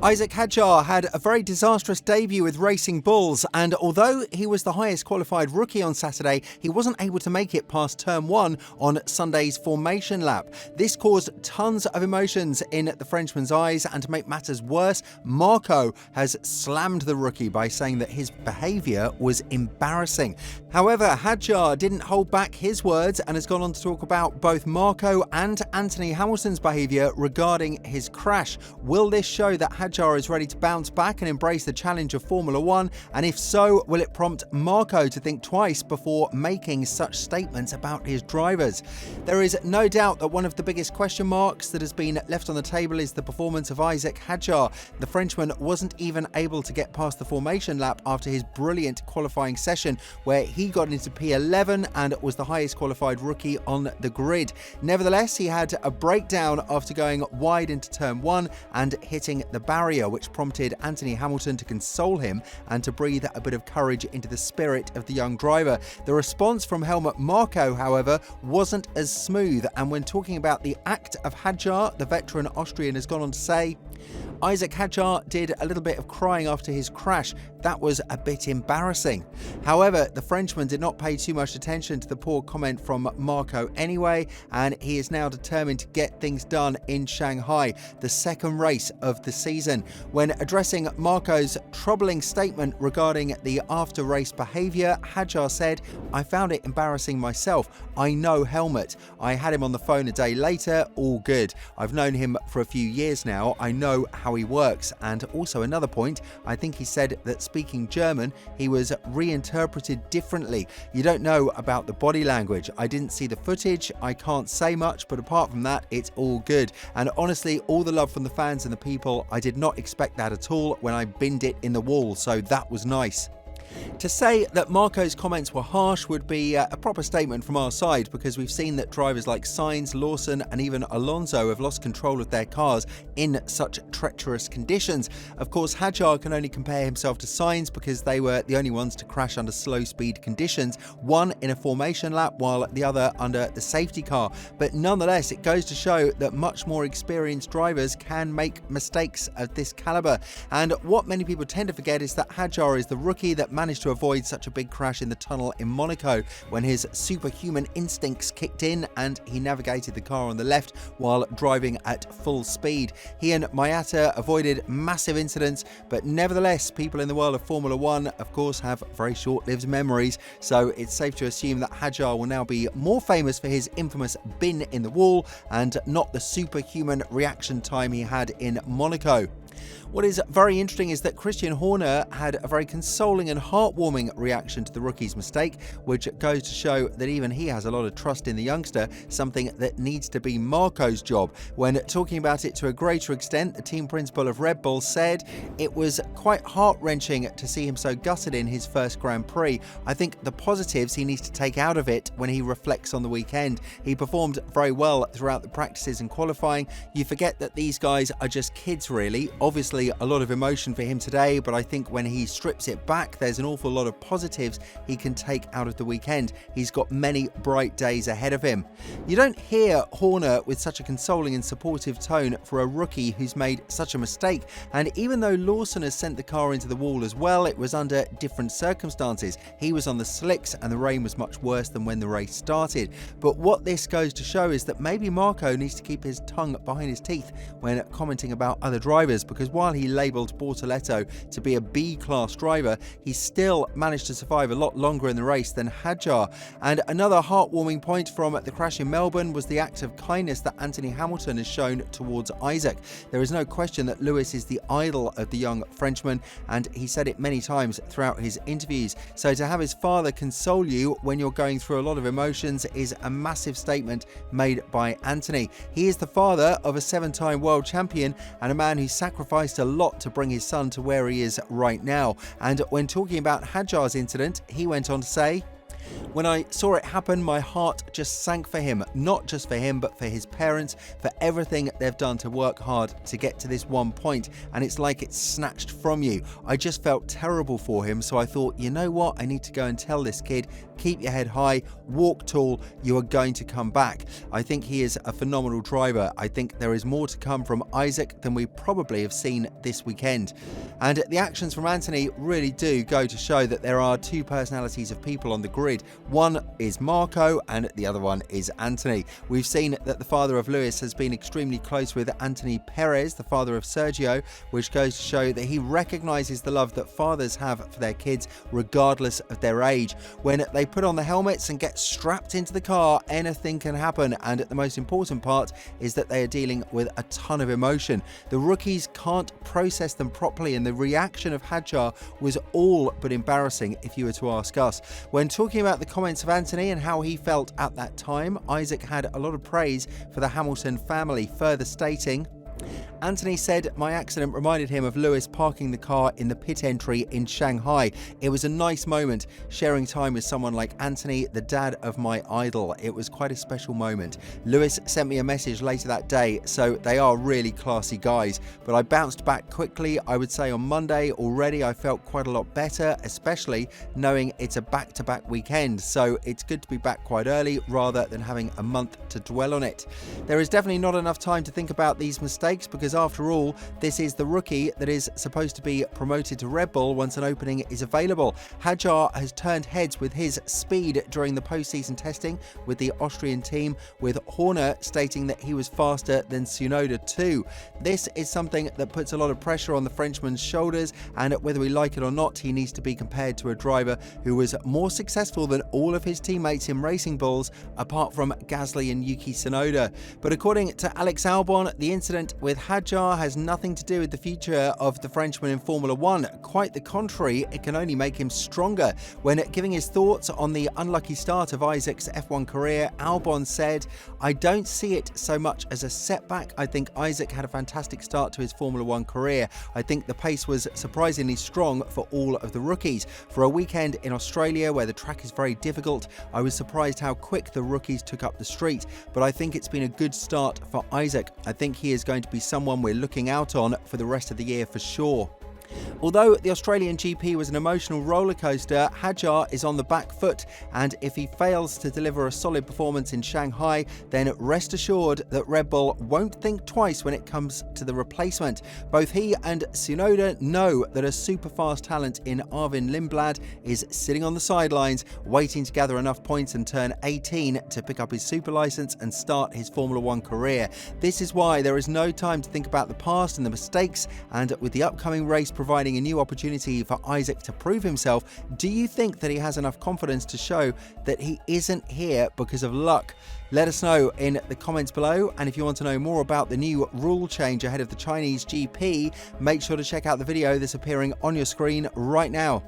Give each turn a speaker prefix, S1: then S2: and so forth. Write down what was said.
S1: Isack Hadjar had a very disastrous debut with Racing Bulls, and although he was the highest qualified rookie on Saturday, he wasn't able to make it past turn 1 on Sunday's formation lap. This caused tons of emotions in the Frenchman's eyes, and to make matters worse, Marko has slammed the rookie by saying that his behaviour was embarrassing. However, Hadjar didn't hold back his words and has gone on to talk about both Marko and Anthony Hamilton's behaviour regarding his crash. Will this show that Hajar is ready to bounce back and embrace the challenge of Formula 1? And if so, will it prompt Marko to think twice before making such statements about his drivers? There is no doubt that one of the biggest question marks that has been left on the table is the performance of Isack Hadjar. The Frenchman wasn't even able to get past the formation lap after his brilliant qualifying session, where he got into P11 and was the highest qualified rookie on the grid. Nevertheless, he had a breakdown after going wide into turn 1 and hitting the barrier, which prompted Anthony Hamilton to console him and to breathe a bit of courage into the spirit of the young driver. The response from helmet Marko, however, wasn't as smooth, and when talking about the act of Hajar, the veteran Austrian has gone on to say, Isack Hadjar did a little bit of crying after his crash. That was a bit embarrassing. However, the Frenchman did not pay too much attention to the poor comment from Marko anyway, and he is now determined to get things done in Shanghai, the second race of the season. When addressing Marko's troubling statement regarding the after-race behaviour, Hajar said, "I found it embarrassing myself. I know helmet. I had him on the phone a day later, all good. I've known him for a few years now. I know how he works." And also another point, I think he said that speaking German, he was reinterpreted differently. You don't know about the body language. I didn't see the footage. I can't say much, but apart from that, it's all good. And honestly, all the love from the fans and the people, I did not expect that at all when I binned it in the wall, so that was nice. To say that Marko's comments were harsh would be a proper statement from our side, because we've seen that drivers like Sainz, Lawson and even Alonso have lost control of their cars in such treacherous conditions. Of course, Hajar can only compare himself to Sainz because they were the only ones to crash under slow speed conditions, one in a formation lap while the other under the safety car. But nonetheless, it goes to show that much more experienced drivers can make mistakes of this caliber. And what many people tend to forget is that Hajar is the rookie that managed to avoid such a big crash in the tunnel in Monaco when his superhuman instincts kicked in and he navigated the car on the left while driving at full speed. He and Mayata avoided massive incidents, but nevertheless, people in the world of Formula 1, of course, have very short-lived memories, so it's safe to assume that Hajar will now be more famous for his infamous bin in the wall and not the superhuman reaction time he had in Monaco. What is very interesting is that Christian Horner had a very consoling and heartwarming reaction to the rookie's mistake, which goes to show that even he has a lot of trust in the youngster, something that needs to be Marko's job. When talking about it to a greater extent, the team principal of Red Bull said, "It was quite heart-wrenching to see him so gutted in his first Grand Prix. I think the positives he needs to take out of it when he reflects on the weekend. He performed very well throughout the practices and qualifying. You forget that these guys are just kids, really. Obviously, a lot of emotion for him today, but I think when he strips it back, there's an awful lot of positives he can take out of the weekend. He's got many bright days ahead of him." You don't hear Horner with such a consoling and supportive tone for a rookie who's made such a mistake. And even though Lawson has sent the car into the wall as well, it was under different circumstances. He was on the slicks and the rain was much worse than when the race started. But what this goes to show is that maybe Marko needs to keep his tongue behind his teeth when commenting about other drivers, because while he labelled Bortoleto to be a B-class driver, he still managed to survive a lot longer in the race than Hajar. And another heartwarming point from the crash in Melbourne was the act of kindness that Anthony Hamilton has shown towards Isack. There is no question that Lewis is the idol of the young Frenchman, and he said it many times throughout his interviews. So to have his father console you when you're going through a lot of emotions is a massive statement made by Anthony. He is the father of a 7-time world champion and a man who sacrificed a lot to bring his son to where he is right now. And when talking about Hajar's incident, he went on to say, "When I saw it happen, my heart just sank for him, not just for him, but for his parents, for everything they've done to work hard to get to this one point, and it's like it's snatched from you. I just felt terrible for him, so I thought, you know what, I need to go and tell this kid, keep your head high, walk tall, you are going to come back. I think he is a phenomenal driver. I think there is more to come from Isack than we probably have seen this weekend. And the actions from Anthony really do go to show that there are two personalities of people on the grid. One is Marko and the other one is Anthony. We've seen that the father of Lewis has been extremely close with Anthony Perez, the father of Sergio, which goes to show that he recognises the love that fathers have for their kids regardless of their age. When they put on the helmets and get strapped into the car, anything can happen, and the most important part is that they are dealing with a ton of emotion. The rookies can't process them properly, and the reaction of Hajar was all but embarrassing if you were to ask us. When talking about the comments of Anthony and how he felt at that time, Isack had a lot of praise for the Hamilton family, further stating, Anthony said, my accident reminded him of Lewis parking the car in the pit entry in Shanghai. It was a nice moment, sharing time with someone like Anthony, the dad of my idol. It was quite a special moment. Lewis sent me a message later that day, so they are really classy guys. But I bounced back quickly. I would say on Monday already I felt quite a lot better, especially knowing it's a back-to-back weekend. So it's good to be back quite early rather than having a month to dwell on it. There is definitely not enough time to think about these mistakes because after all, this is the rookie that is supposed to be promoted to Red Bull once an opening is available. Hajar has turned heads with his speed during the postseason testing with the Austrian team, with Horner stating that he was faster than Tsunoda too. This is something that puts a lot of pressure on the Frenchman's shoulders, and whether we like it or not, he needs to be compared to a driver who was more successful than all of his teammates in Racing Bulls, apart from Gasly and Yuki Tsunoda. But according to Alex Albon, the incident with Hajar has nothing to do with the future of the Frenchman in Formula 1. Quite the contrary, it can only make him stronger. When giving his thoughts on the unlucky start of Isack's F1 career, Albon said, I don't see it so much as a setback. I think Isack had a fantastic start to his Formula 1 career. I think the pace was surprisingly strong for all of the rookies. For a weekend in Australia where the track is very difficult, I was surprised how quick the rookies took up the street. But I think it's been a good start for Isack. I think he is going to be someone we're looking out on for the rest of the year for sure. Although the Australian GP was an emotional rollercoaster, Hajar is on the back foot, and if he fails to deliver a solid performance in Shanghai, then rest assured that Red Bull won't think twice when it comes to the replacement. Both he and Tsunoda know that a super fast talent in Arvin Lindblad is sitting on the sidelines, waiting to gather enough points and turn 18 to pick up his super license and start his Formula 1 career. This is why there is no time to think about the past and the mistakes, and with the upcoming race providing a new opportunity for Isack to prove himself, do you think that he has enough confidence to show that he isn't here because of luck? Let us know in the comments below, and if you want to know more about the new rule change ahead of the Chinese GP, make sure to check out the video that's appearing on your screen right now.